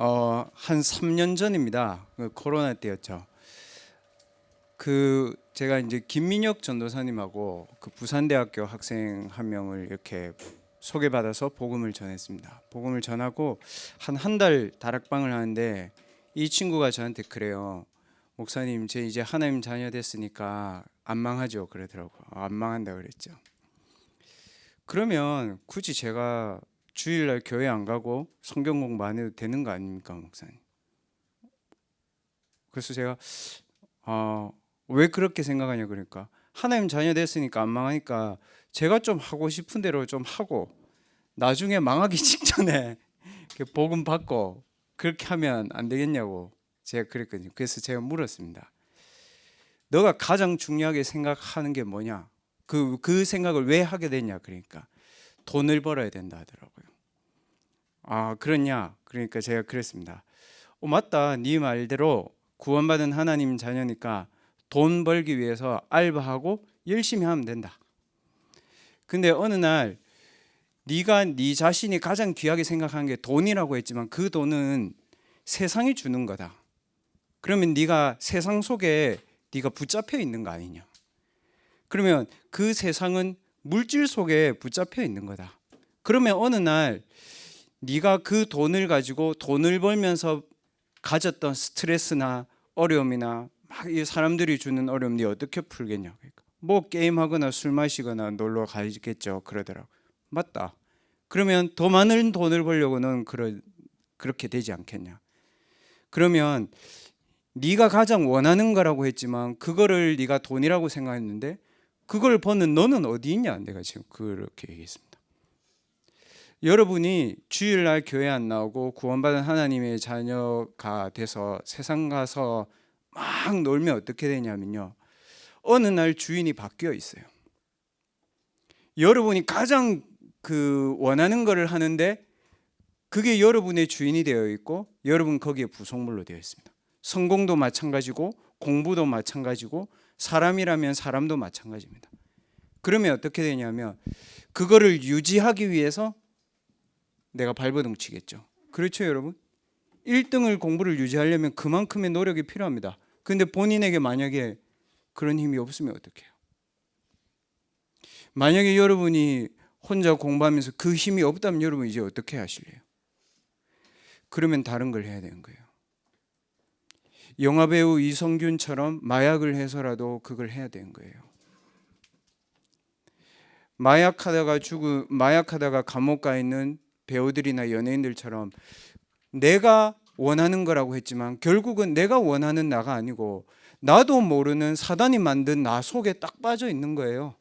한 3년 전입니다. 코로나 때였죠. 제가 이제 김민혁 전도사님하고 부산대학교 학생 한 명을 이렇게 소개받아서 복음을 전했습니다. 복음을 전하고 한 달 다락방을 하는데 이 친구가 저한테 그래요. 목사님, 제 이제 하나님 자녀 됐으니까 안 망하죠? 그러더라고요. 안 망한다 그랬죠. 그러면 굳이 제가 주일날 교회 안 가고 성경 공부 안 해도 되는 거 아닙니까, 목사님? 그래서 제가 왜 그렇게 생각하냐 그러니까 하나님 자녀 됐으니까 안 망하니까 제가 좀 하고 싶은 대로 좀 하고 나중에 망하기 직전에 복음 받고 그렇게 하면 안 되겠냐고 제가 그랬거든요. 그래서 제가 물었습니다. 너가 가장 중요하게 생각하는 게 뭐냐? 그 생각을 왜 하게 됐냐? 그러니까 돈을 벌어야 된다 하더라고요. 아, 그렇냐? 그러니까 제가 그랬습니다. 맞다. 네 말대로 구원받은 하나님 자녀니까 돈 벌기 위해서 알바하고 열심히 하면 된다. 근데 어느 날 네가 네 자신이 가장 귀하게 생각하는 게 돈이라고 했지만 그 돈은 세상이 주는 거다. 그러면 네가 세상 속에 네가 붙잡혀 있는 거 아니냐? 그러면 그 세상은 물질 속에 붙잡혀 있는 거다. 그러면 어느 날 네가 그 돈을 가지고 돈을 벌면서 가졌던 스트레스나 어려움이나 막 이 사람들이 주는 어려움 네 어떻게 풀겠냐? 그러니까 뭐 게임하거나 술 마시거나 놀러 가겠죠. 그러더라고. 맞다. 그러면 더 많은 돈을 벌려고는 그렇게 되지 않겠냐? 그러면 네가 가장 원하는 거라고 했지만 그거를 네가 돈이라고 생각했는데 그걸 버는 너는 어디 있냐? 내가 지금 그렇게 얘기했습니다. 여러분이 주일날 교회 안 나오고 구원받은 하나님의 자녀가 돼서 세상 가서 막 놀면 어떻게 되냐면요, 어느 날 주인이 바뀌어 있어요. 여러분이 가장 원하는 거를 하는데 그게 여러분의 주인이 되어 있고 여러분 거기에 부속물로 되어 있습니다. 성공도 마찬가지고 공부도 마찬가지고 사람이라면 사람도 마찬가지입니다. 그러면 어떻게 되냐면 그거를 유지하기 위해서 내가 발버둥 치겠죠. 그렇죠, 여러분? 1등을 공부를 유지하려면 그만큼의 노력이 필요합니다. 근데 본인에게 만약에 그런 힘이 없으면 어떡해요? 만약에 여러분이 혼자 공부하면서 그 힘이 없다면 여러분 이제 어떻게 하실래요? 그러면 다른 걸 해야 되는 거예요. 영화배우 이성균처럼 마약을 해서라도 그걸 해야 되는 거예요. 마약하다가 감옥 가 있는 배우들이나 연예인들처럼 내가 원하는 거라고 했지만 결국은 내가 원하는 나가 아니고 나도 모르는 사단이 만든 나 속에 딱 빠져 있는 거예요.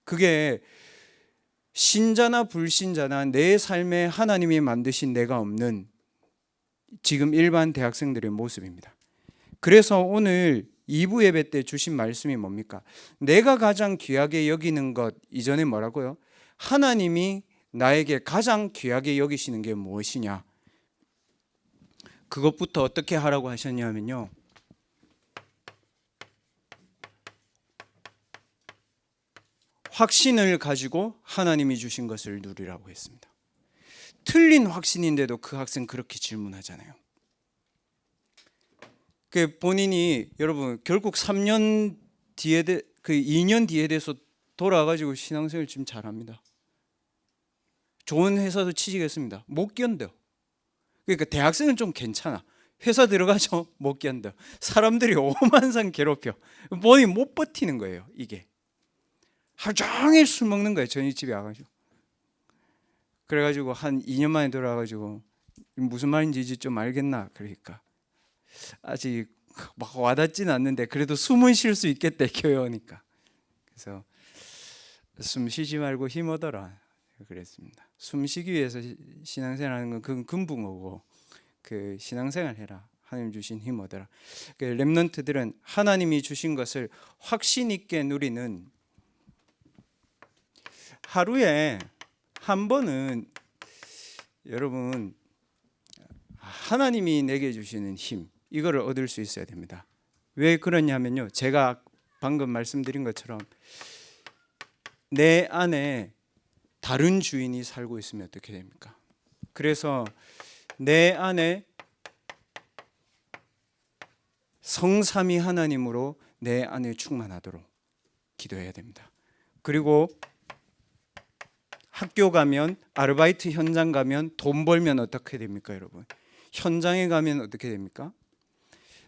그게 신자나 불신자나 내 삶에 하나님이 만드신 내가 없는 지금 일반 대학생들의 모습입니다. 그래서 오늘 2부 예배 때 주신 말씀이 뭡니까? 내가 가장 귀하게 여기는 것, 이전에 뭐라고요? 하나님이 나에게 가장 귀하게 여기시는 게 무엇이냐? 그것부터 어떻게 하라고 하셨냐면요, 확신을 가지고 하나님이 주신 것을 누리라고 했습니다. 틀린 확신인데도 그 학생 그렇게 질문하잖아요. 본인이 여러분 결국 3년 뒤에 2년 뒤에 돼서 돌아가지고 신앙생활 지금 잘합니다. 좋은 회사도 취직했습니다. 못 견뎌. 그러니까 대학생은 좀 괜찮아. 회사 들어가죠, 못 견뎌. 사람들이 오만상 괴롭혀. 본인 못 버티는 거예요. 이게 하루 종일 술 먹는 거예요. 저희 집에 와가지고. 그래가지고 한 2년 만에 돌아가가지고 무슨 말인지 이제 좀 알겠나? 그러니까 아직 막 와닿지는 않는데 그래도 숨은 쉴 수 있겠대, 교회 오니까. 그래서 숨 쉬지 말고 힘 얻어라 그랬습니다. 숨 쉬기 위해서 신앙생활하는 건 그건 금붕어고 그 신앙생활 해라. 하나님 주신 힘 얻어라. 렘넌트들은 하나님이 주신 것을 확신 있게 누리는, 하루에 한 번은 여러분 하나님이 내게 주시는 힘, 이거를 얻을 수 있어야 됩니다. 왜 그러냐면요, 제가 방금 말씀드린 것처럼 내 안에 다른 주인이 살고 있으면 어떻게 됩니까? 그래서 내 안에 성삼위 하나님으로 내 안에 충만하도록 기도해야 됩니다. 그리고 학교 가면, 아르바이트 현장 가면, 돈 벌면 어떻게 됩니까, 여러분? 현장에 가면 어떻게 됩니까?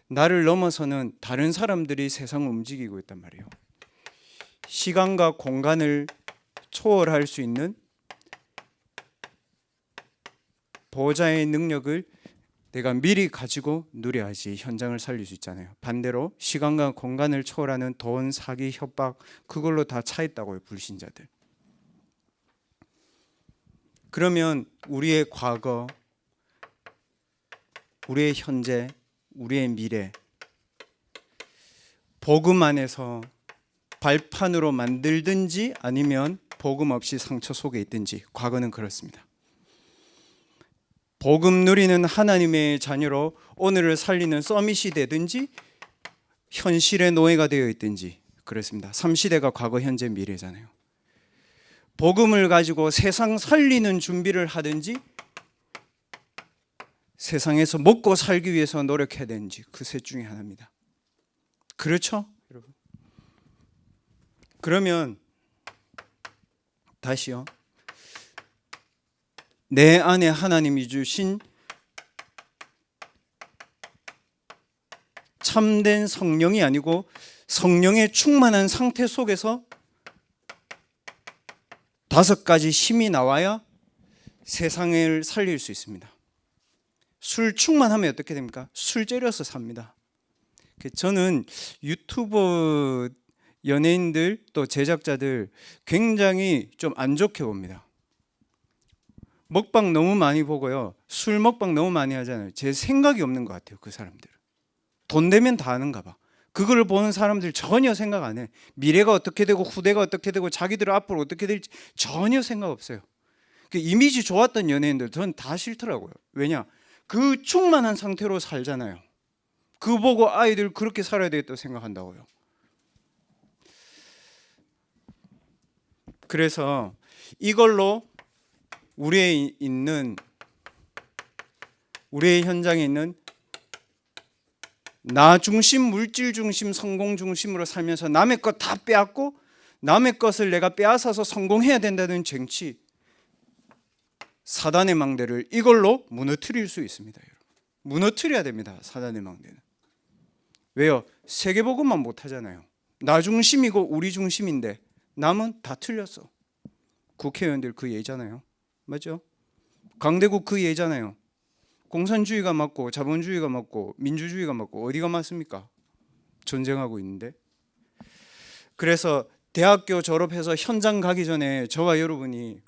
나를 넘어서는 다른 사람들이 세상을 움직이고 있단 말이에요. 시간과 공간을 초월할 수 있는 보호자의 능력을 내가 미리 가지고 누려야지 현장을 살릴 수 있잖아요. 반대로 시간과 공간을 초월하는 돈, 사기, 협박, 그걸로 다 차 있다고요, 불신자들. 그러면 우리의 과거, 우리의 현재, 우리의 미래, 복음 안에서 발판으로 만들든지 아니면 복음 없이 상처 속에 있든지, 과거는 그렇습니다. 복음 누리는 하나님의 자녀로 오늘을 살리는 서밋이 되든지 현실의 노예가 되어 있든지 그렇습니다. 3시대가 과거, 현재, 미래잖아요. 복음을 가지고 세상 살리는 준비를 하든지 세상에서 먹고 살기 위해서 노력해야 되는지, 그 셋 중에 하나입니다. 그렇죠, 여러분? 그러면 다시요, 내 안에 하나님이 주신 참된 성령이 아니고 성령의 충만한 상태 속에서 5가지 힘이 나와야 세상을 살릴 수 있습니다. 술 충만하면 어떻게 됩니까? 술 째려서 삽니다. 저는 유튜버 연예인들 또 제작자들 굉장히 좀 안 좋게 봅니다. 먹방 너무 많이 보고요, 술 먹방 너무 많이 하잖아요. 제 생각이 없는 것 같아요. 그 사람들은 돈 되면 다 하는가 봐. 그걸 보는 사람들 전혀 생각 안 해. 미래가 어떻게 되고 후대가 어떻게 되고 자기들 앞으로 어떻게 될지 전혀 생각 없어요. 그 이미지 좋았던 연예인들 전 다 싫더라고요. 왜냐? 그 충만한 상태로 살잖아요. 그거 보고 아이들 그렇게 살아야 되겠다고 생각한다고요. 그래서 이걸로 우리의 현장에 있는 나 중심, 물질 중심, 성공 중심으로 살면서 남의 것 다 빼앗고 남의 것을 내가 빼앗아서 성공해야 된다는 쟁취, 사단의 망대를 이걸로 무너뜨릴 수 있습니다. 여러분, 무너뜨려야 됩니다. 사단의 망대는. 왜요? 세계복음만 못하잖아요. 나 중심이고 우리 중심인데 남은 다 틀렸어. 국회의원들 그 예잖아요. 맞죠? 강대국 그 예잖아요. 공산주의가 맞고 자본주의가 맞고 민주주의가 맞고 어디가 맞습니까? 전쟁하고 있는데. 그래서 대학교 졸업해서 현장 가기 전에 저와 여러분이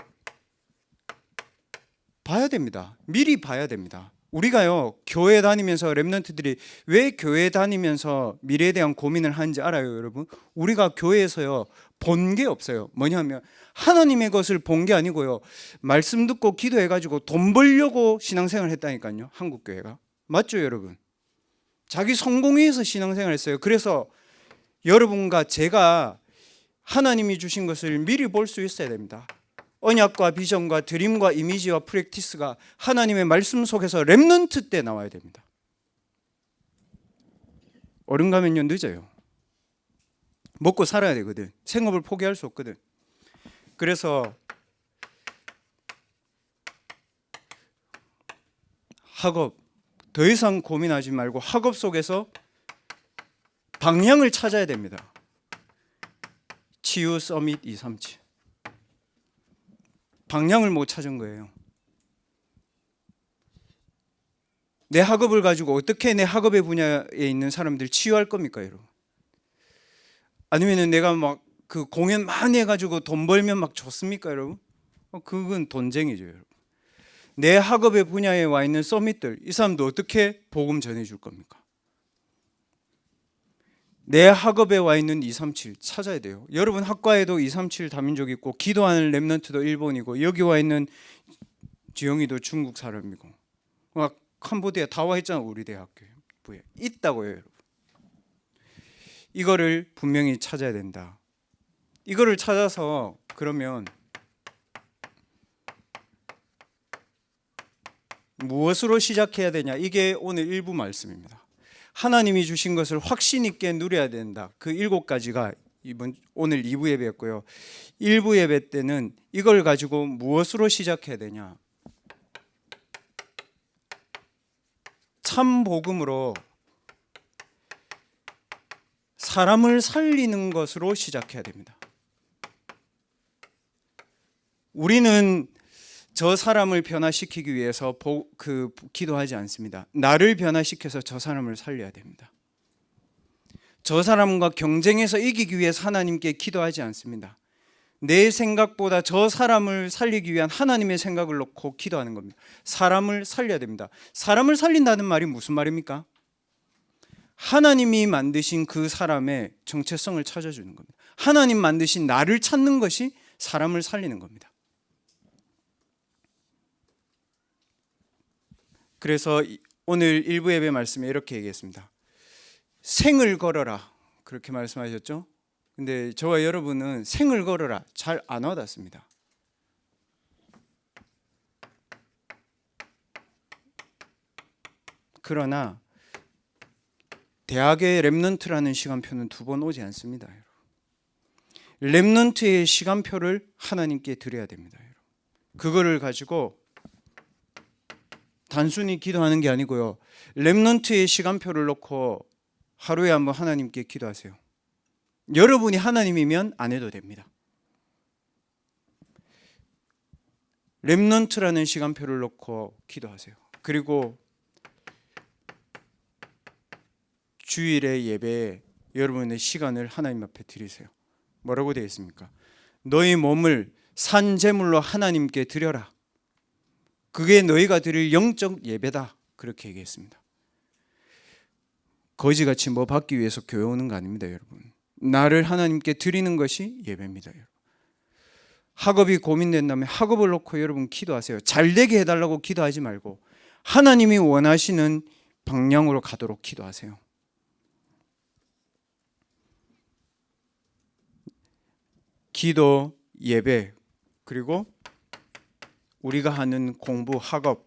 봐야 됩니다. 미리 봐야 됩니다. 우리가요, 교회 다니면서 렘넌트들이 왜 교회 다니면서 미래에 대한 고민을 하는지 알아요, 여러분? 우리가 교회에서요 본 게 없어요. 뭐냐면 하나님의 것을 본 게 아니고요, 말씀 듣고 기도해가지고 돈 벌려고 신앙생활을 했다니까요. 한국 교회가. 맞죠, 여러분? 자기 성공 위해서 신앙생활을 했어요. 그래서 여러분과 제가 하나님이 주신 것을 미리 볼 수 있어야 됩니다. 언약과 비전과 드림과 이미지와 프랙티스가 하나님의 말씀 속에서 렘넌트 때 나와야 됩니다. 어른 가면요 늦어요. 먹고 살아야 되거든. 생업을 포기할 수 없거든. 그래서 학업 더 이상 고민하지 말고 학업 속에서 방향을 찾아야 됩니다. 치유 서밋 237 방향을 못 찾은 거예요. 내 학업을 가지고 어떻게 내 학업의 분야에 있는 사람들 치유할 겁니까, 여러분? 아니면은 내가 막 그 공연 많이 해가지고 돈 벌면 막 좋습니까, 여러분? 그건 돈쟁이죠, 여러분. 내 학업의 분야에 와 있는 서밋들, 이 사람도 어떻게 복음 전해줄 겁니까? 내 학업에 와 있는 237 찾아야 돼요. 여러분 학과에도 237 다민족 있고 기도하는 렘넌트도 일본이고 여기 와 있는 지영이도 중국 사람이고 캄보디아 다 와 있잖아. 우리 대학교에 있다고요, 여러분. 이거를 분명히 찾아야 된다. 이거를 찾아서 그러면 무엇으로 시작해야 되냐? 이게 오늘 일부 말씀입니다. 하나님이 주신 것을 확신 있게 누려야 된다. 그 7가지가 오늘 2부 예배였고요. 1부 예배 때는 이걸 가지고 무엇으로 시작해야 되냐? 참 복음으로 사람을 살리는 것으로 시작해야 됩니다. 우리는 저 사람을 변화시키기 위해서 기도하지 않습니다. 나를 변화시켜서 저 사람을 살려야 됩니다. 저 사람과 경쟁해서 이기기 위해서 하나님께 기도하지 않습니다. 내 생각보다 저 사람을 살리기 위한 하나님의 생각을 놓고 기도하는 겁니다. 사람을 살려야 됩니다. 사람을 살린다는 말이 무슨 말입니까? 하나님이 만드신 그 사람의 정체성을 찾아주는 겁니다. 하나님 만드신 나를 찾는 것이 사람을 살리는 겁니다. 그래서 오늘 일부 예배 말씀에 이렇게 얘기했습니다. 생을 걸어라, 그렇게 말씀하셨죠? 근데 저와 여러분은 생을 걸어라 잘 안 와닿습니다. 그러나 대학의 랩넌트라는 시간표는 2번 오지 않습니다. 랩넌트의 시간표를 하나님께 드려야 됩니다. 그거를 가지고 단순히 기도하는 게 아니고요, 랩넌트의 시간표를 놓고 하루에 한번 하나님께 기도하세요. 여러분이 하나님이면 안 해도 됩니다. 랩넌트라는 시간표를 놓고 기도하세요. 그리고 주일의 예배에 여러분의 시간을 하나님 앞에 드리세요. 뭐라고 되어 있습니까? 너희 몸을 산 제물로 하나님께 드려라. 그게 너희가 드릴 영적 예배다. 그렇게 얘기했습니다. 거지같이 뭐 받기 위해서 교회 오는 거 아닙니다, 여러분. 나를 하나님께 드리는 것이 예배입니다, 여러분. 학업이 고민된다면 학업을 놓고 여러분 기도하세요. 잘 되게 해달라고 기도하지 말고 하나님이 원하시는 방향으로 가도록 기도하세요. 기도, 예배, 그리고 우리가 하는 공부, 학업,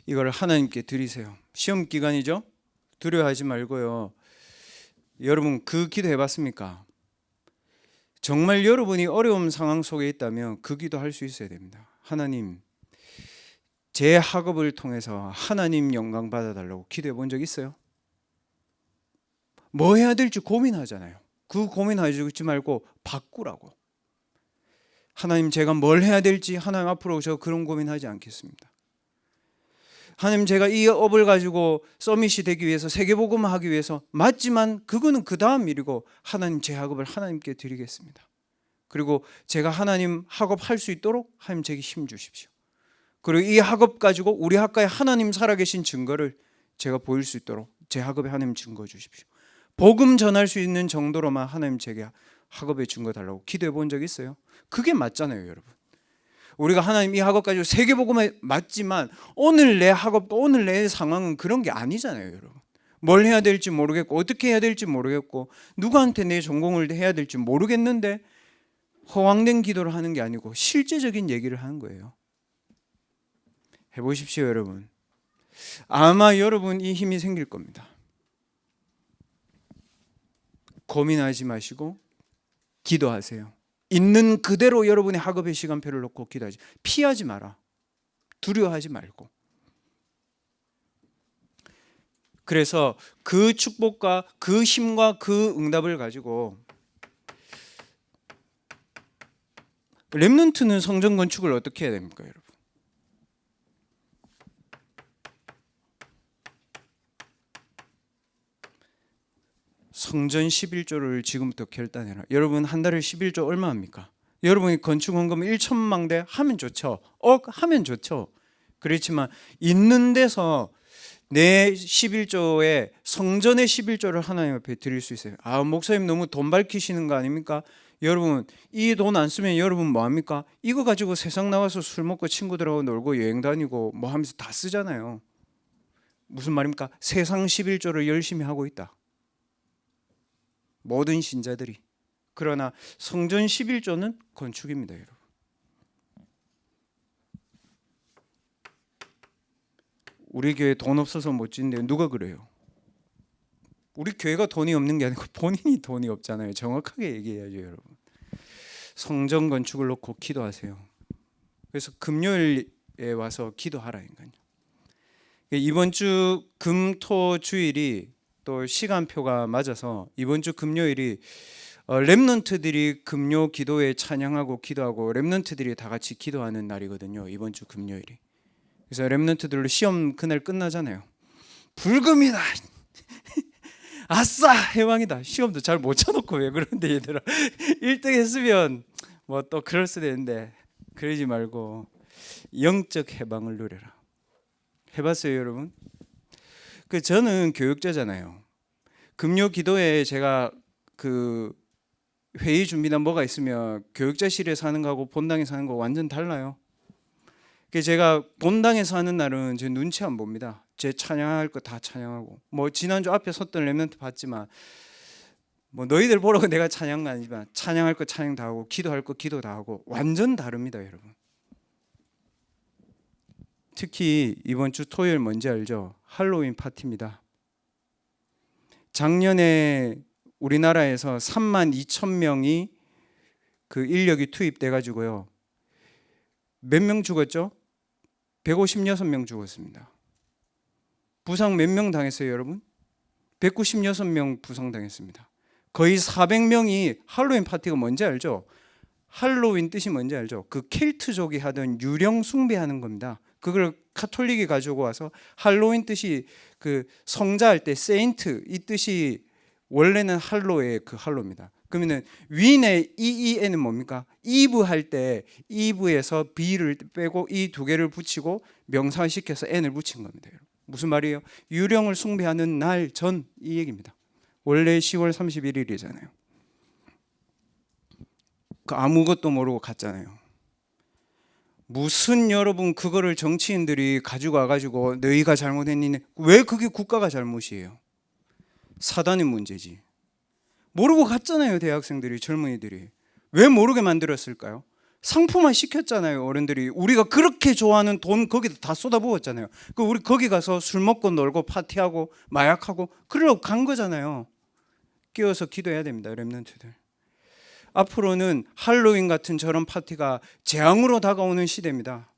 이걸 하나님께 드리세요. 시험 기간이죠? 두려워하지 말고요. 여러분 그 기도 해봤습니까? 정말 여러분이 어려운 상황 속에 있다면 그 기도 할 수 있어야 됩니다. 하나님, 제 학업을 통해서 하나님 영광 받아달라고 기도해 본 적 있어요? 뭐 해야 될지 고민하잖아요. 그 고민하지 말고 바꾸라고. 하나님, 제가 뭘 해야 될지 하나님 앞으로 저 그런 고민하지 않겠습니다. 하나님, 제가 이 업을 가지고 서밋이 되기 위해서 세계복음화 하기 위해서 맞지만 그거는 그 다음 일이고 하나님, 제 학업을 하나님께 드리겠습니다. 그리고 제가 하나님 학업 할 수 있도록 하나님 제게 힘 주십시오. 그리고 이 학업 가지고 우리 학과에 하나님 살아계신 증거를 제가 보일 수 있도록 제 학업에 하나님 증거 주십시오. 복음 전할 수 있는 정도로만 하나님 제게 학업에 증거 달라고 기도해 본 적 있어요? 그게 맞잖아요, 여러분. 우리가 하나님 이 학업 가지고 세계복음에 맞지만 오늘 내 학업도 오늘 내 상황은 그런 게 아니잖아요, 여러분. 뭘 해야 될지 모르겠고 어떻게 해야 될지 모르겠고 누구한테 내 전공을 해야 될지 모르겠는데 허황된 기도를 하는 게 아니고 실제적인 얘기를 하는 거예요. 해보십시오, 여러분. 아마 여러분 이 힘이 생길 겁니다. 고민하지 마시고 기도하세요. 있는 그대로 여러분의 학업의 시간표를 놓고 기도하지. 피하지 마라. 두려워하지 말고. 그래서 그 축복과 그 힘과 그 응답을 가지고 렘넌트는 성전 건축을 어떻게 해야 됩니까, 여러분? 성전 11조를 지금부터 결단해라. 여러분 한 달에 11조 얼마 합니까? 여러분이 건축 헌금 1천만 대 하면 좋죠. 하면 좋죠. 그렇지만 있는 데서 내 11조에 성전의 11조를 하나님 앞에 드릴 수 있어요. 목사님 너무 돈 밝히시는 거 아닙니까? 여러분 이 돈 안 쓰면 여러분 뭐 합니까? 이거 가지고 세상 나와서 술 먹고 친구들하고 놀고 여행 다니고 뭐 하면서 다 쓰잖아요. 무슨 말입니까? 세상 11조를 열심히 하고 있다. 모든 신자들이. 그러나 성전 11조는 건축입니다, 여러분. 우리 교회 돈 없어서 못 짓는데 누가 그래요? 우리 교회가 돈이 없는 게 아니고 본인이 돈이 없잖아요. 정확하게 얘기해야죠, 여러분. 성전 건축을 놓고 기도하세요. 그래서 금요일에 와서 기도하라니까요. 이번 주 금토 주일이 또 시간표가 맞아서 이번 주 금요일이 렘넌트들이 금요 기도에 찬양하고 기도하고 렘넌트들이 다 같이 기도하는 날이거든요. 이번 주 금요일이. 그래서 렘넌트들로 시험 그날 끝나잖아요. 불금이다. 아싸 해방이다. 시험도 잘 못 쳐놓고 왜 그런데 얘들아. 1등 했으면 뭐 또 그럴 수도 있는데 그러지 말고 영적 해방을 누려라. 해봤어요 여러분? 저는 교육자잖아요. 금요 기도에 제가 그 회의 준비나 뭐가 있으면 교육자실에서 하는 거하고 본당에서 하는 거 완전 달라요. 제가 본당에서 하는 날은 제 눈치 안 봅니다. 제 찬양할 거 다 찬양하고, 뭐 지난주 앞에 섰던 렘넌트 봤지만 뭐 너희들 보라고 내가 찬양한 거 아니지만 찬양할 거 찬양 다 하고 기도할 거 기도 다 하고 완전 다릅니다 여러분. 특히 이번 주 토요일 뭔지 알죠? 할로윈 파티입니다. 작년에 우리나라에서 32,000명이 그 인력이 투입돼 가지고요. 몇 명 죽었죠? 156명 죽었습니다. 부상 몇 명 당했어요 여러분? 196명 부상당했습니다. 거의 400명이 할로윈 파티가 뭔지 알죠? 할로윈 뜻이 뭔지 알죠? 그 켈트족이 하던 유령 숭배하는 겁니다. 그걸 카톨릭이 가지고 와서 할로윈 뜻이 그 성자할 때 세인트 이 뜻이 원래는 할로의 그 할로입니다. 그러면은 윈의 EEN은 뭡니까? 이브 할 때 이브에서 B를 빼고 이 두 개를 붙이고 명사시켜서 N을 붙인 겁니다. 무슨 말이에요? 유령을 숭배하는 날 전 이 얘기입니다. 원래 10월 31일이잖아요. 아무것도 모르고 갔잖아요. 무슨 여러분 그거를 정치인들이 가지고 와가지고 너희가 잘못했니? 왜 그게 국가가 잘못이에요? 사단의 문제지. 모르고 갔잖아요 대학생들이 젊은이들이. 왜 모르게 만들었을까요? 상품화 시켰잖아요 어른들이. 우리가 그렇게 좋아하는 돈 거기다 다 쏟아부었잖아요. 우리 거기 가서 술 먹고 놀고 파티하고 마약하고 그러려고 간 거잖아요. 끼어서 기도해야 됩니다 렘넌트들. 앞으로는 할로윈 같은 저런 파티가 재앙으로 다가오는 시대입니다.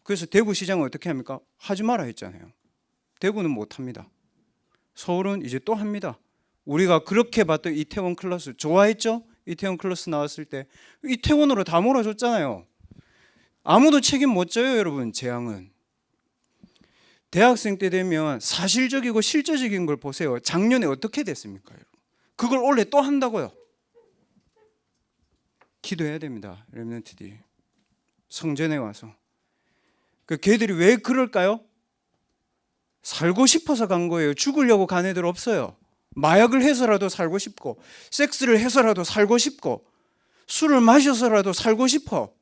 그래서 대구시장은 어떻게 합니까? 하지 마라 했잖아요. 대구는 못합니다. 서울은 이제 또 합니다. 우리가 그렇게 봤던 이태원 클래스 좋아했죠? 이태원 클래스 나왔을 때 이태원으로 다 몰아줬잖아요. 아무도 책임 못 져요 여러분. 재앙은 대학생 때 되면 사실적이고 실제적인 걸 보세요. 작년에 어떻게 됐습니까 여러분? 그걸 올해 또 한다고요. 기도해야 됩니다 렘넌트들이. 성전에 와서. 걔들이 왜 그럴까요? 살고 싶어서 간 거예요. 죽으려고 간 애들 없어요. 마약을 해서라도 살고 싶고, 섹스를 해서라도 살고 싶고, 술을 마셔서라도 살고 싶어.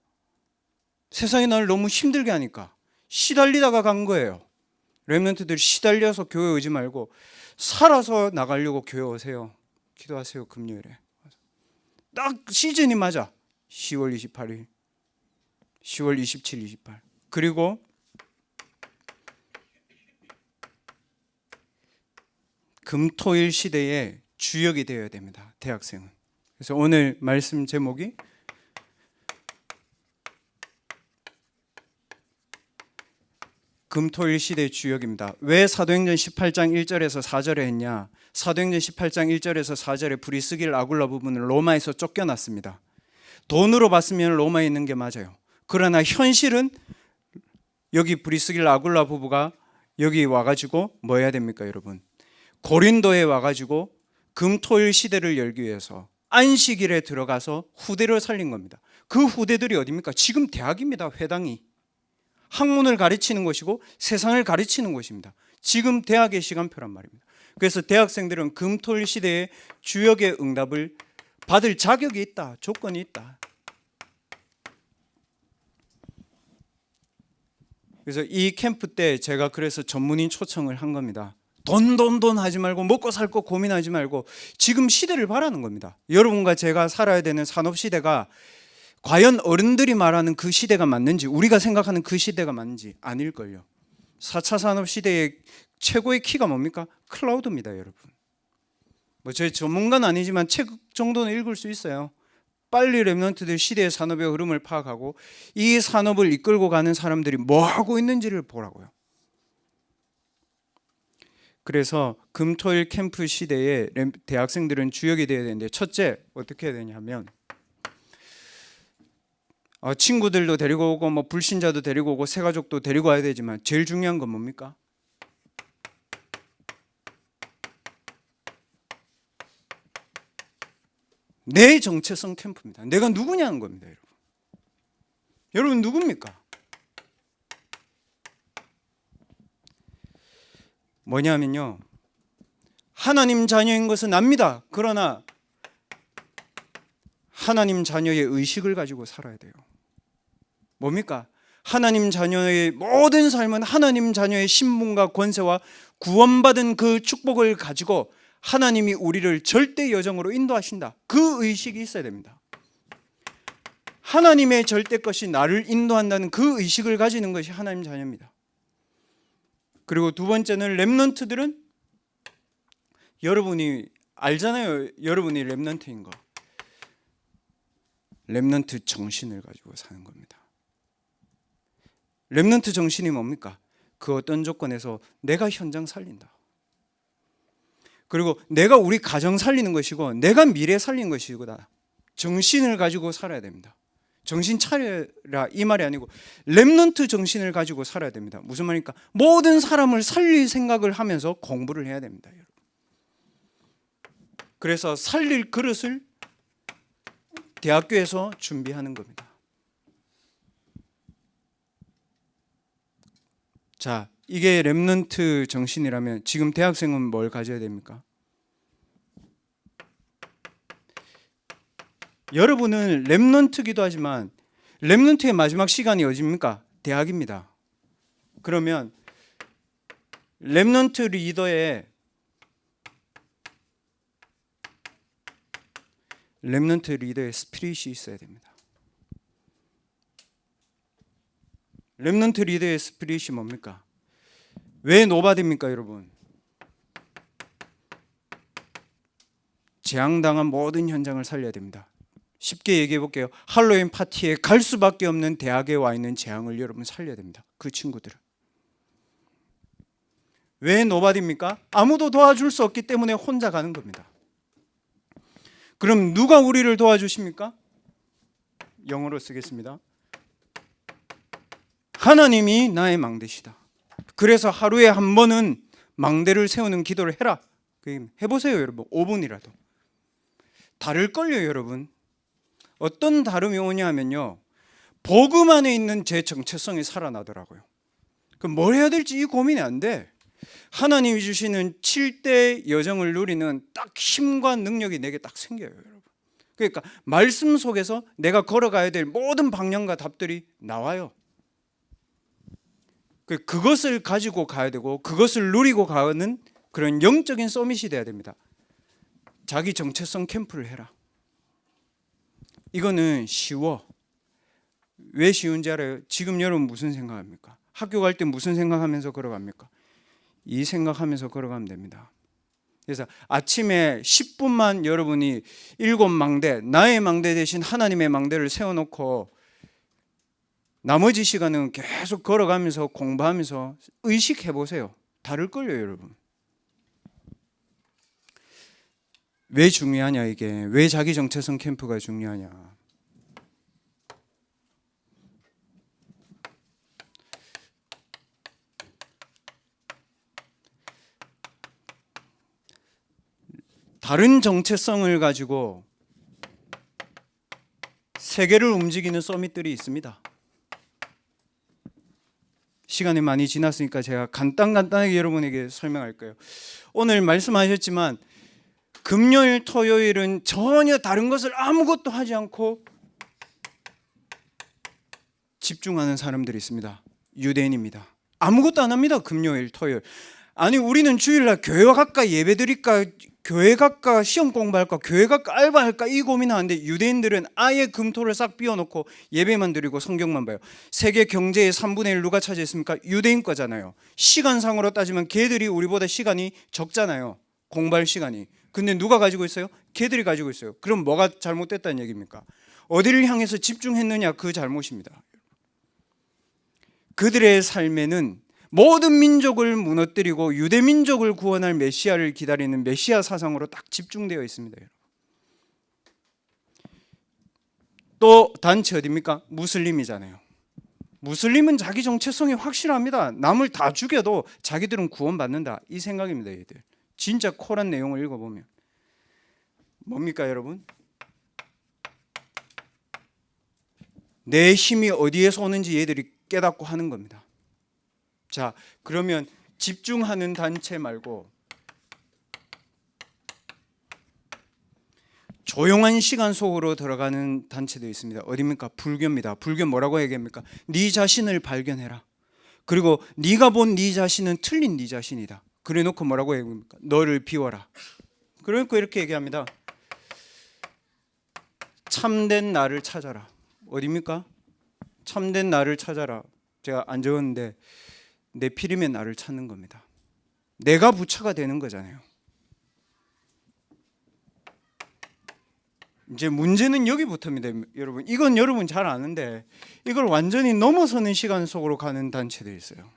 세상이 나를 너무 힘들게 하니까 시달리다가 간 거예요. 렘넌트들 시달려서 교회 오지 말고 살아서 나가려고 교회 오세요. 기도하세요 금요일에. 딱 시즌이 맞아. 10월 28일, 10월 27, 28. 그리고 금토일 시대의 주역이 되어야 됩니다 대학생은. 그래서 오늘 말씀 제목이 금토일 시대의 주역입니다. 왜 사도행전 18장 1절에서 4절에 했냐? 사도행전 18장 1절에서 4절에 브리스길 아굴라 부분을 로마에서 쫓겨났습니다. 돈으로 봤으면 로마에 있는 게 맞아요. 그러나 현실은 여기 브리스길 아굴라 부부가 여기 와가지고 뭐 해야 됩니까 여러분? 고린도에 와가지고 금토일 시대를 열기 위해서 안식일에 들어가서 후대를 살린 겁니다. 그 후대들이 어디입니까? 지금 대학입니다. 회당이 학문을 가르치는 것이고 세상을 가르치는 것입니다. 지금 대학의 시간표란 말입니다. 그래서 대학생들은 금토일 시대의 주역의 응답을 받을 자격이 있다. 조건이 있다. 그래서 이 캠프 때 제가 그래서 전문인 초청을 한 겁니다. 돈 하지 말고 먹고 살 거 고민하지 말고 지금 시대를 바라는 겁니다. 여러분과 제가 살아야 되는 산업시대가 과연 어른들이 말하는 그 시대가 맞는지, 우리가 생각하는 그 시대가 맞는지 아닐걸요. 4차 산업 시대의 최고의 키가 뭡니까? 클라우드입니다, 여러분. 뭐 저희 전문가는 아니지만 책 정도는 읽을 수 있어요. 빨리 랩런트들 시대의 산업의 흐름을 파악하고 이 산업을 이끌고 가는 사람들이 뭐 하고 있는지를 보라고요. 그래서 금토일 캠프 시대에 대학생들은 주역이 되어야 되는데, 첫째 어떻게 해야 되냐면 친구들도 데리고 오고 뭐 불신자도 데리고 오고 새가족도 데리고 와야 되지만 제일 중요한 건 뭡니까? 내 정체성 캠프입니다. 내가 누구냐는 겁니다, 여러분. 여러분 누굽니까? 뭐냐면요, 하나님 자녀인 것은 압니다. 그러나 하나님 자녀의 의식을 가지고 살아야 돼요. 뭡니까? 하나님 자녀의 모든 삶은 하나님 자녀의 신분과 권세와 구원받은 그 축복을 가지고 하나님이 우리를 절대 여정으로 인도하신다. 그 의식이 있어야 됩니다. 하나님의 절대 것이 나를 인도한다는 그 의식을 가지는 것이 하나님 자녀입니다. 그리고 두 번째는 렘넌트들은 여러분이 알잖아요. 여러분이 렘넌트인 거. 렘넌트 정신을 가지고 사는 겁니다. 렘넌트 정신이 뭡니까? 그 어떤 조건에서 내가 현장 살린다. 그리고 내가 우리 가정 살리는 것이고 내가 미래 살리는 것이구나. 정신을 가지고 살아야 됩니다. 정신 차려라 이 말이 아니고 렘넌트 정신을 가지고 살아야 됩니다. 무슨 말입니까? 모든 사람을 살릴 생각을 하면서 공부를 해야 됩니다, 여러분. 그래서 살릴 그릇을 대학교에서 준비하는 겁니다. 자, 이게 렘넌트 정신이라면 지금 대학생은 뭘 가져야 됩니까? 여러분은 렘넌트기도 하지만 렘넌트의 마지막 시간이 어디입니까? 대학입니다. 그러면 렘넌트 리더의 스피릿이 있어야 됩니다. 렘넌트 리더의 스피릿이 뭡니까? 왜 노바디입니까, 여러분? 재앙당한 모든 현장을 살려야 됩니다. 쉽게 얘기해 볼게요. 할로윈 파티에 갈 수밖에 없는 대학에 와 있는 재앙을 여러분 살려야 됩니다. 그 친구들은. 왜 노바디입니까? 아무도 도와줄 수 없기 때문에 혼자 가는 겁니다. 그럼 누가 우리를 도와주십니까? 영어로 쓰겠습니다. 하나님이 나의 망대시다. 그래서 하루에 한 번은 망대를 세우는 기도를 해라. 해보세요, 여러분. 5분이라도. 다를걸요, 여러분. 어떤 다름이 오냐 하면요, 복음 안에 있는 제 정체성이 살아나더라고요. 그럼 뭘 해야 될지 이 고민이 안 돼. 하나님이 주시는 7대 여정을 누리는 딱 힘과 능력이 내게 딱 생겨요, 여러분. 그러니까 말씀 속에서 내가 걸어가야 될 모든 방향과 답들이 나와요. 그것을 가지고 가야 되고 그것을 누리고 가는 그런 영적인 서밋이 돼야 됩니다. 자기 정체성 캠프를 해라. 이거는 쉬워. 왜 쉬운지 알아요? 지금 여러분 무슨 생각합니까? 학교 갈 때 무슨 생각하면서 걸어갑니까? 이 생각하면서 걸어가면 됩니다. 그래서 아침에 10분만 여러분이 7망대, 나의 망대 대신 하나님의 망대를 세워놓고 나머지 시간은 계속 걸어가면서 공부하면서 의식해 보세요. 다를걸요, 여러분. 왜 중요하냐 이게? 왜 자기 정체성 캠프가 중요하냐? 다른 정체성을 가지고 세계를 움직이는 서밋들이 있습니다. 시간이 많이 지났으니까 제가 간단하게 여러분에게 설명할 거예요. 오늘 말씀하셨지만 금요일, 토요일은 전혀 다른 것을 아무것도 하지 않고 집중하는 사람들이 있습니다. 유대인입니다. 아무것도 안 합니다. 금요일, 토요일. 아니 우리는 주일날 교회 갈까 예배 드릴까 교회 갈까 시험 공부할까 교회 갈까 알바할까 이 고민하는데 유대인들은 아예 금토를 싹 비워놓고 예배만 드리고 성경만 봐요. 세계 경제의 3분의 1 누가 차지했습니까? 유대인 거잖아요. 시간상으로 따지면 걔들이 우리보다 시간이 적잖아요. 공부할 시간이. 근데 누가 가지고 있어요? 걔들이 가지고 있어요. 그럼 뭐가 잘못됐다는 얘기입니까? 어디를 향해서 집중했느냐 그 잘못입니다. 그들의 삶에는 모든 민족을 무너뜨리고 유대 민족을 구원할 메시아를 기다리는 메시아 사상으로 딱 집중되어 있습니다. 또 단체 어디입니까? 무슬림이잖아요. 무슬림은 자기 정체성이 확실합니다. 남을 다 죽여도 자기들은 구원받는다 이 생각입니다. 얘들 진짜 코란 내용을 읽어보면 뭡니까 여러분? 내 힘이 어디에서 오는지 얘들이 깨닫고 하는 겁니다. 자, 그러면 집중하는 단체 말고 조용한 시간 속으로 들어가는 단체도 있습니다. 어디입니까? 불교입니다. 불교 뭐라고 얘기합니까? 네 자신을 발견해라. 그리고 네가 본 네 자신은 틀린 네 자신이다. 그래놓고 뭐라고 얘기합니까? 너를 비워라. 그러니까 이렇게 얘기합니다. 참된 나를 찾아라. 어디입니까? 참된 나를 찾아라. 제가 안 적었는데 내 피림의 나를 찾는 겁니다. 내가 부처가 되는 거잖아요. 이제 문제는 여기부터입니다. 여러분 이건 여러분 잘 아는데 이걸 완전히 넘어서는 시간 속으로 가는 단체들이 있어요.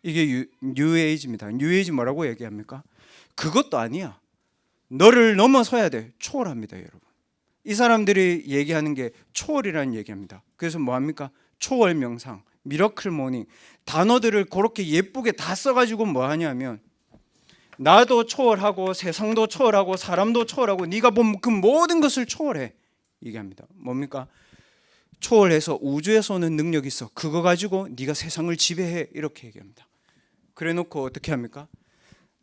이게 뉴에이지입니다. 뉴에이지 뭐라고 얘기합니까? 그것도 아니야. 너를 넘어서야 돼. 초월합니다. 여러분 이 사람들이 얘기하는 게 초월이라는 얘기합니다. 그래서 뭐합니까? 초월 명상, 미러클 모닝 단어들을 그렇게 예쁘게 다 써가지고 뭐 하냐면 나도 초월하고 세상도 초월하고 사람도 초월하고 네가 본 그 모든 것을 초월해 얘기합니다. 뭡니까? 초월해서 우주에서 오는 능력이 있어. 그거 가지고 네가 세상을 지배해 이렇게 얘기합니다. 그래놓고 어떻게 합니까?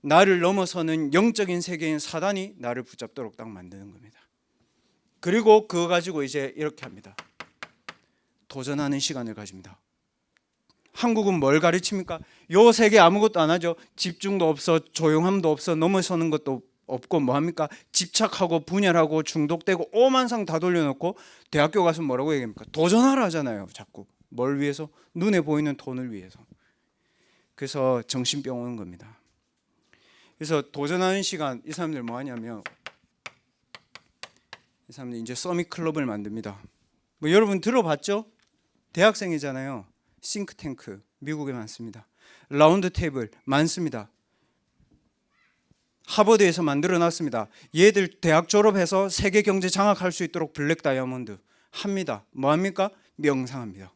나를 넘어서는 영적인 세계인 사단이 나를 붙잡도록 딱 만드는 겁니다. 그리고 그거 가지고 이제 이렇게 합니다. 도전하는 시간을 가집니다. 한국은 뭘 가르칩니까? 요 세계 아무것도 안 하죠. 집중도 없어, 조용함도 없어, 넘어서는 것도 없고 뭐 합니까? 집착하고 분열하고 중독되고 오만상 다 돌려놓고 대학교 가서 뭐라고 얘기합니까? 도전하라 하잖아요. 자꾸 뭘 위해서? 눈에 보이는 돈을 위해서. 그래서 정신병 오는 겁니다. 그래서 도전하는 시간 이 사람들 뭐 하냐면 이 사람들 이제 서밋 클럽을 만듭니다. 뭐 여러분 들어봤죠? 대학생이잖아요. 싱크탱크 미국에 많습니다. 라운드 테이블 많습니다. 하버드에서 만들어 놨습니다. 얘들 대학 졸업해서 세계 경제 장악할 수 있도록 블랙 다이아몬드 합니다. 뭐 합니까? 명상합니다.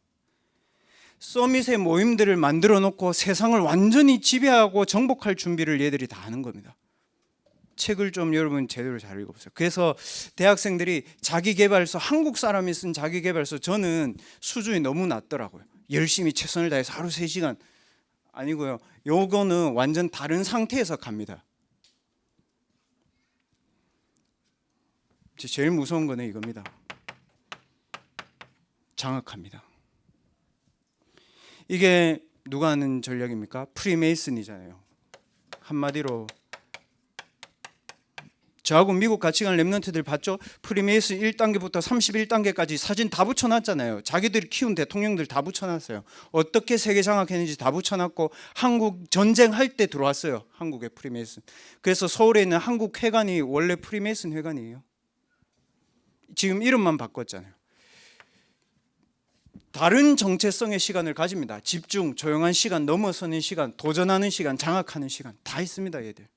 서밋의 모임들을 만들어 놓고 세상을 완전히 지배하고 정복할 준비를 얘들이 다 하는 겁니다. 책을 좀 여러분 제대로 잘 읽어보세요. 그래서 대학생들이 자기개발서 한국 사람이 쓴 자기개발서 저는 수준이 너무 낮더라고요. 열심히 최선을 다해서 하루 3시간 아니고요. 요거는 완전 다른 상태에서 갑니다. 제일 무서운 거는 이겁니다. 장악합니다. 이게 누가 하는 전략입니까? 프리메이슨이잖아요. 한마디로 저하고 미국 같이 간 랩런트들 봤죠? 프리메이슨 1단계부터 31단계까지 사진 다 붙여놨잖아요. 자기들이 키운 대통령들 다 붙여놨어요. 어떻게 세계 장악했는지 다 붙여놨고 한국 전쟁할 때 들어왔어요. 한국의 프리메이슨. 그래서 서울에 있는 한국 회관이 원래 프리메이슨 회관이에요. 지금 이름만 바꿨잖아요. 다른 정체성의 시간을 가집니다. 집중, 조용한 시간, 넘어서는 시간, 도전하는 시간, 장악하는 시간 다 있습니다. 얘들.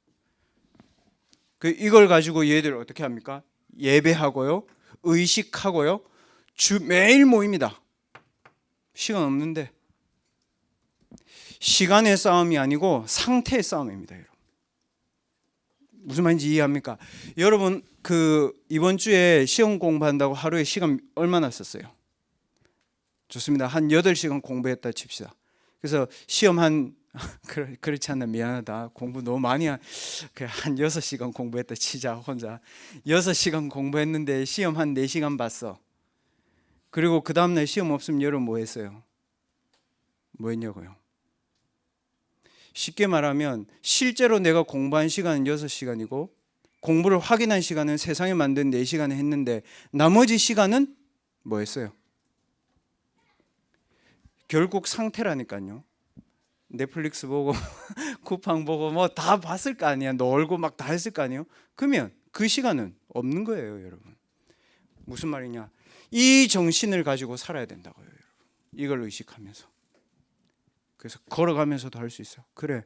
이걸 가지고 얘들 어떻게 합니까? 예배하고요, 의식하고요, 매일 모입니다. 시간 없는데 시간의 싸움이 아니고 상태의 싸움입니다. 여러분. 무슨 말인지 이해합니까? 여러분 이번 주에 시험 공부한다고 하루에 시간 얼마나 썼어요? 좋습니다. 한 8시간 공부했다 칩시다. 그래서 시험 그렇지 않나 미안하다. 공부 너무 많이 한 6시간 공부했다 치자. 혼자 6시간 공부했는데 시험 한 4시간 봤어. 그리고 그 다음날 시험 없으면 여러분 뭐 했어요? 뭐 했냐고요? 쉽게 말하면 실제로 내가 공부한 시간은 6시간이고 공부를 확인한 시간은 세상에 만든 4시간을 했는데 나머지 시간은 뭐 했어요? 결국 상태라니까요. 넷플릭스 보고 쿠팡 보고 뭐 다 봤을 거 아니야. 놀고 막 다 했을 거 아니에요. 그러면 그 시간은 없는 거예요, 여러분. 무슨 말이냐? 이 정신을 가지고 살아야 된다고요, 여러분. 이걸 의식하면서. 그래서 걸어가면서도 할 수 있어. 그래.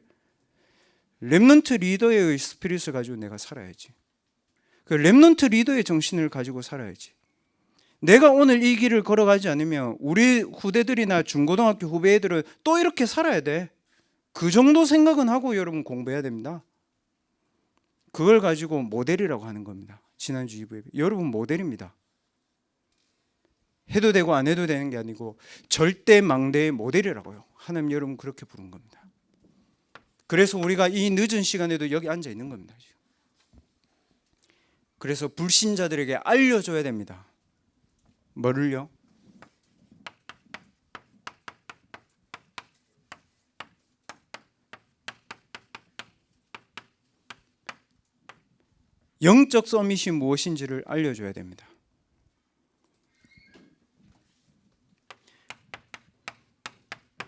렘넌트 리더의 스피릿을 가지고 내가 살아야지. 그 렘넌트 리더의 정신을 가지고 살아야지. 내가 오늘 이 길을 걸어가지 않으면 우리 후대들이나 중고등학교 후배 애들은 또 이렇게 살아야 돼. 그 정도 생각은 하고 여러분 공부해야 됩니다. 그걸 가지고 모델이라고 하는 겁니다. 지난주 2부에 여러분 모델입니다. 해도 되고 안 해도 되는 게 아니고 절대 망대의 모델이라고요. 하나님 여러분 그렇게 부른 겁니다. 그래서 우리가 이 늦은 시간에도 여기 앉아 있는 겁니다. 그래서 불신자들에게 알려줘야 됩니다. 뭐를요? 영적 서밋이 무엇인지를 알려줘야 됩니다.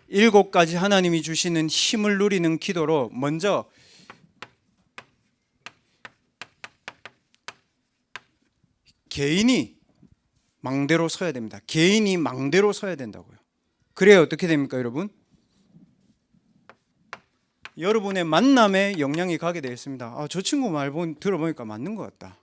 일곱 가지 하나님이 주시는 힘을 누리는 기도로 먼저 개인이 망대로 서야 됩니다. 개인이 망대로 서야 된다고요. 그래야 어떻게 됩니까, 여러분? 여러분의 만남에 영향이 가게 되어 있습니다. 저 친구 말 들어보니까 맞는 것 같다.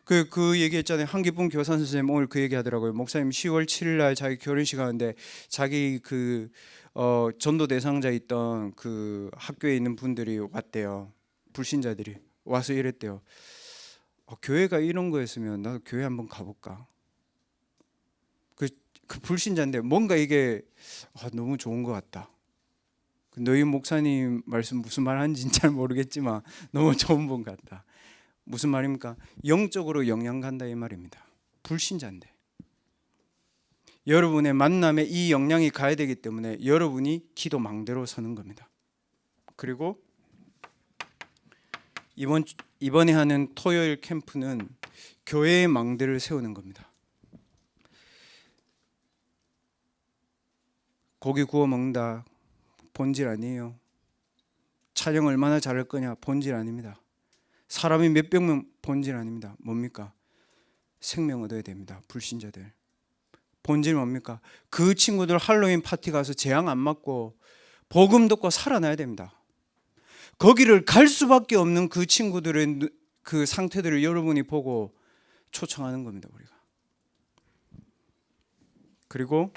그 얘기했잖아요. 한기쁨 교사 선생님 오늘 그 얘기하더라고요. 목사님 10월 7일 날 자기 결혼식 하는데 자기 전도 대상자 있던 그 학교에 있는 분들이 왔대요. 불신자들이 와서 이랬대요. 교회가 이런 거였으면 나도 교회 한번 가볼까. 그 불신자인데 뭔가 이게 너무 좋은 것 같다. 너희 목사님 말씀 무슨 말 하는지는 잘 모르겠지만 너무 좋은 분 같다. 무슨 말입니까? 영적으로 영향 간다 이 말입니다. 불신자인데 여러분의 만남에 이 영향이 가야 되기 때문에 여러분이 기도 망대로 서는 겁니다. 그리고 이번에 하는 토요일 캠프는 교회의 망대를 세우는 겁니다. 고기 구워 먹는다 본질 아니에요. 촬영 얼마나 잘할 거냐 본질 아닙니다. 사람이 몇백 명 본질 아닙니다. 뭡니까? 생명 얻어야 됩니다. 불신자들 본질 뭡니까? 그 친구들 할로윈 파티 가서 재앙 안 맞고 복음 듣고 살아나야 됩니다. 거기를 갈 수밖에 없는 그 친구들의 그 상태들을 여러분이 보고 초청하는 겁니다. 우리가. 그리고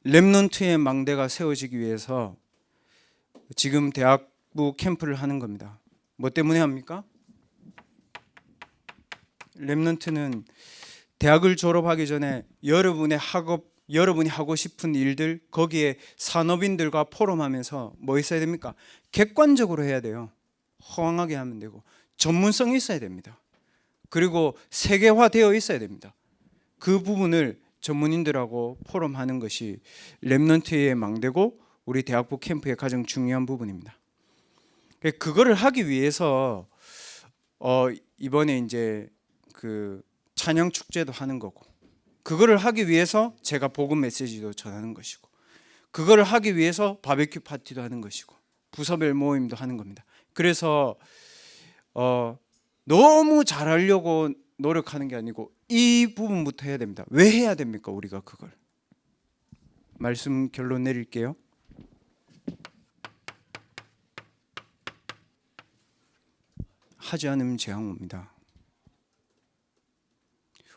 렘넌트의 망대가 세워지기 위해서 지금 대학부 캠프를 하는 겁니다. 뭐 때문에 합니까? 렘넌트는 대학을 졸업하기 전에 여러분의 학업, 여러분이 하고 싶은 일들 거기에 산업인들과 포럼하면서 뭐 있어야 됩니까? 객관적으로 해야 돼요. 허황하게 하면 되고 전문성이 있어야 됩니다. 그리고 세계화되어 있어야 됩니다. 그 부분을 전문인들하고 포럼하는 것이 렘넌트의 망대고 우리 대학부 캠프의 가장 중요한 부분입니다. 그거를 하기 위해서 이번에 이제 그 찬양 축제도 하는 거고, 그거를 하기 위해서 제가 복음 메시지도 전하는 것이고, 그거를 하기 위해서 바베큐 파티도 하는 것이고, 부서별 모임도 하는 겁니다. 그래서 너무 잘하려고 노력하는 게 아니고 이 부분부터 해야 됩니다. 왜 해야 됩니까? 우리가 그걸 말씀 결론 내릴게요. 하지 않으면 재앙 옵니다.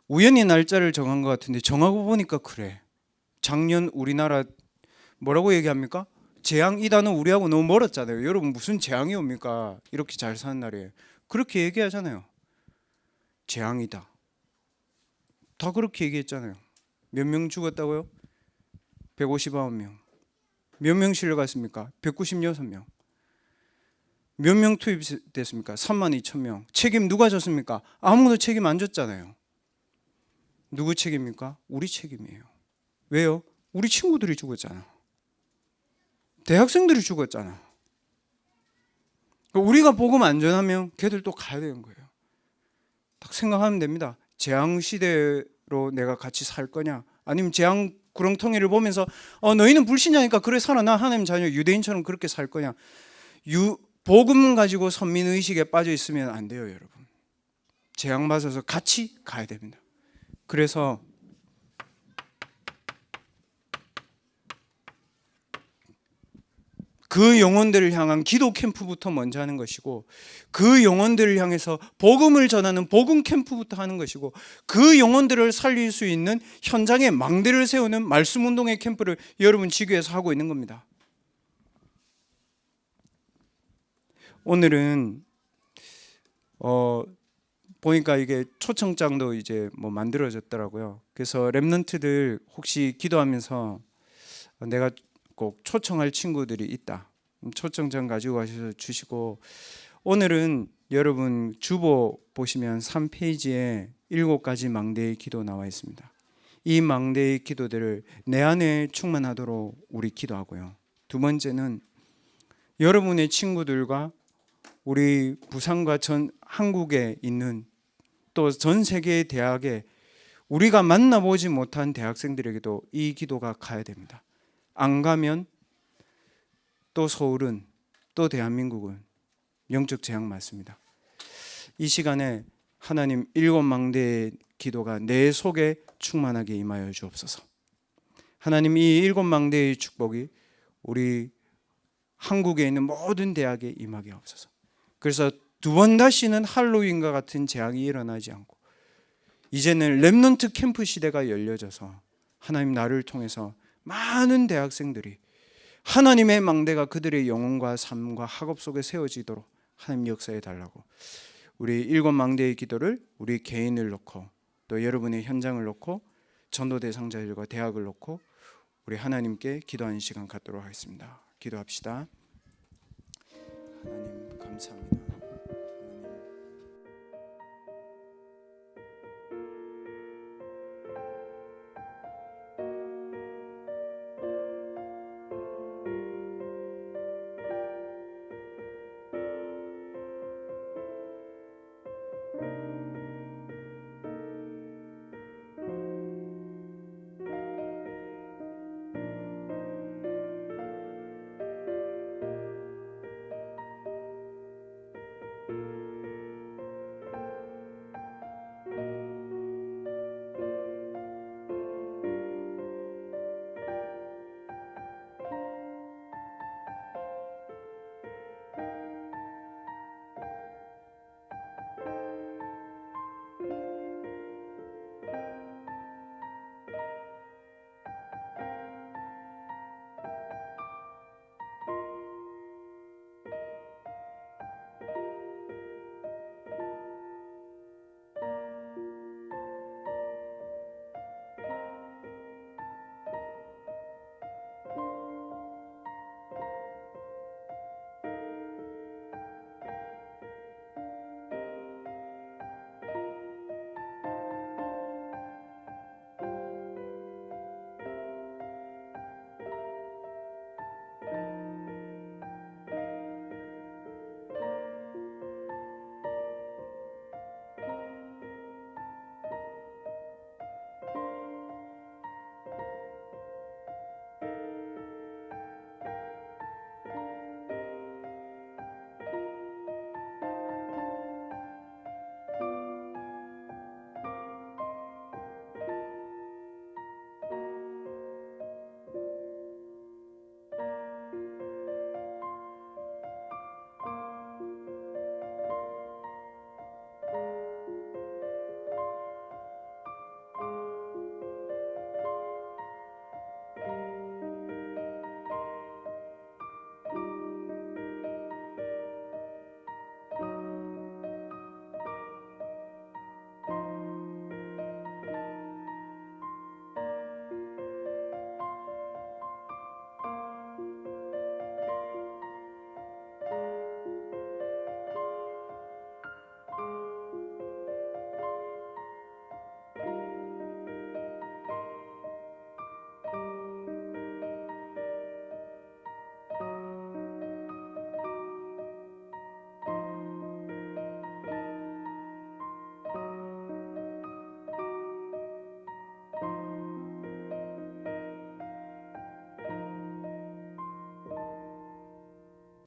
우연히 날짜를 정한 것 같은데 정하고 보니까 그래. 작년 우리나라 뭐라고 얘기합니까? 재앙 이 단어 우리하고 너무 멀었잖아요. 여러분 무슨 재앙이 옵니까? 이렇게 잘 사는 날에 그렇게 얘기하잖아요. 재앙이다. 다 그렇게 얘기했잖아요. 몇 명 죽었다고요? 159명. 몇 명 실려갔습니까? 196명. 몇 명 투입됐습니까? 32,000명. 책임 누가 졌습니까? 아무도 책임 안 졌잖아요. 누구 책임입니까? 우리 책임이에요. 왜요? 우리 친구들이 죽었잖아. 대학생들이 죽었잖아. 우리가 복음 안 전하면 걔들도 가야 되는 거예요. 딱 생각하면 됩니다. 재앙시대로 내가 같이 살 거냐, 아니면 재앙 구렁텅이를 보면서 너희는 불신자니까 그래 살아, 나 하나님 자녀 유대인처럼 그렇게 살 거냐. 복음 가지고 선민의식에 빠져 있으면 안 돼요, 여러분. 재앙 맞아서 같이 가야 됩니다. 그래서 그 영혼들을 향한 기도 캠프부터 먼저 하는 것이고, 그 영혼들을 향해서 복음을 전하는 복음 캠프부터 하는 것이고, 그 영혼들을 살릴 수 있는 현장에 망대를 세우는 말씀 운동의 캠프를 여러분 지교에서 하고 있는 겁니다. 오늘은 보니까 이게 초청장도 이제 뭐 만들어졌더라고요. 그래서 렘넌트들 혹시 기도하면서 내가 꼭 초청할 친구들이 있다, 초청장 가지고 가셔서 주시고, 오늘은 여러분 주보 보시면 3페이지에 7가지 망대의 기도 나와 있습니다. 이 망대의 기도들을 내 안에 충만하도록 우리 기도하고요. 두 번째는 여러분의 친구들과 우리 부산과 전 한국에 있는 또 전 세계의 대학에 우리가 만나보지 못한 대학생들에게도 이 기도가 가야 됩니다. 안 가면 또 서울은, 또 대한민국은 영적 재앙 맞습니다. 이 시간에 하나님 7망대의 기도가 내 속에 충만하게 임하여 주옵소서. 하나님, 이 7망대의 축복이 우리 한국에 있는 모든 대학에 임하게 하옵소서. 그래서 두 번 다시는 할로윈과 같은 재앙이 일어나지 않고, 이제는 렘넌트 캠프 시대가 열려져서 하나님 나를 통해서 많은 대학생들이 하나님의 망대가 그들의 영혼과 삶과 학업 속에 세워지도록 하나님 역사해 달라고, 우리 7망대의 기도를 우리 개인을 놓고 또 여러분의 현장을 놓고 전도 대상자들과 대학을 놓고 우리 하나님께 기도하는 시간 갖도록 하겠습니다. 기도합시다. 하나님 감사합니다.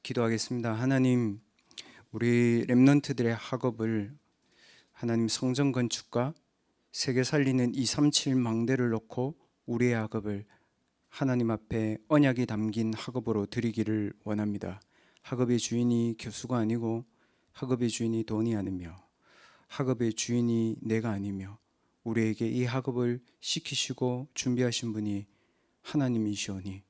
기도하겠습니다. 하나님, 우리 렘넌트들의 학업을 하나님 성전 건축과 세계 살리는 237 망대를 놓고 우리의 학업을 하나님 앞에 언약이 담긴 학업으로 드리기를 원합니다. 학업의 주인이 교수가 아니고 학업의 주인이 돈이 아니며 학업의 주인이 내가 아니며 우리에게 이 학업을 시키시고 준비하신 분이 하나님이시오니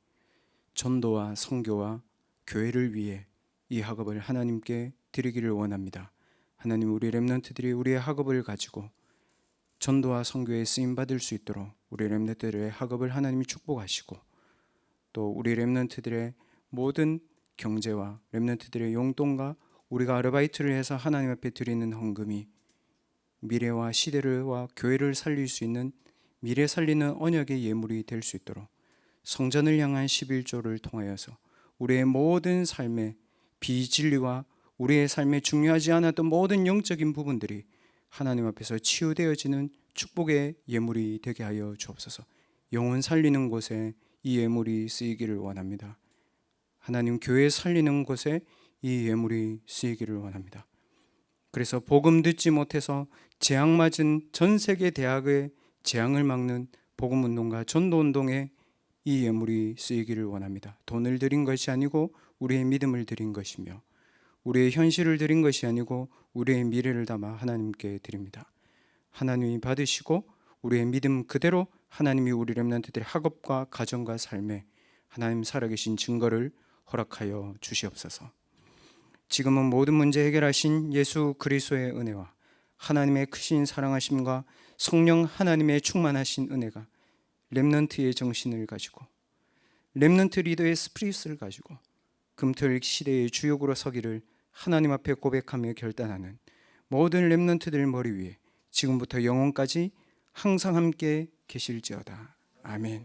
전도와 선교와 교회를 위해 이 학업을 하나님께 드리기를 원합니다. 하나님, 우리 렘넌트들이 우리의 학업을 가지고 전도와 선교에 쓰임 받을 수 있도록 우리 렘넌트들의 학업을 하나님이 축복하시고 또 우리 렘넌트들의 모든 경제와 렘넌트들의 용돈과 우리가 아르바이트를 해서 하나님 앞에 드리는 헌금이 미래와 시대와 교회를 살릴 수 있는 미래 살리는 언약의 예물이 될 수 있도록 성전을 향한 11조를 통하여서 우리의 모든 삶의 비진리와 우리의 삶에 중요하지 않았던 모든 영적인 부분들이 하나님 앞에서 치유되어지는 축복의 예물이 되게 하여 주옵소서. 영혼 살리는 곳에 이 예물이 쓰이기를 원합니다. 하나님, 교회 살리는 곳에 이 예물이 쓰이기를 원합니다. 그래서 복음 듣지 못해서 재앙 맞은 전 세계 대학의 재앙을 막는 복음운동과 전도운동에 이 예물이 쓰이기를 원합니다. 돈을 드린 것이 아니고 우리의 믿음을 드린 것이며 우리의 현실을 드린 것이 아니고 우리의 미래를 담아 하나님께 드립니다. 하나님이 받으시고 우리의 믿음 그대로 하나님이 우리 렘넌트들의 학업과 가정과 삶에 하나님 살아계신 증거를 허락하여 주시옵소서. 지금은 모든 문제 해결하신 예수 그리스도의 은혜와 하나님의 크신 사랑하심과 성령 하나님의 충만하신 은혜가 렘넌트의 정신을 가지고 렘넌트 리더의 스피릿을 가지고 금토일 시대의 주역으로 서기를 하나님 앞에 고백하며 결단하는 모든 렘넌트들 머리 위에 지금부터 영원까지 항상 함께 계실지어다. 아멘.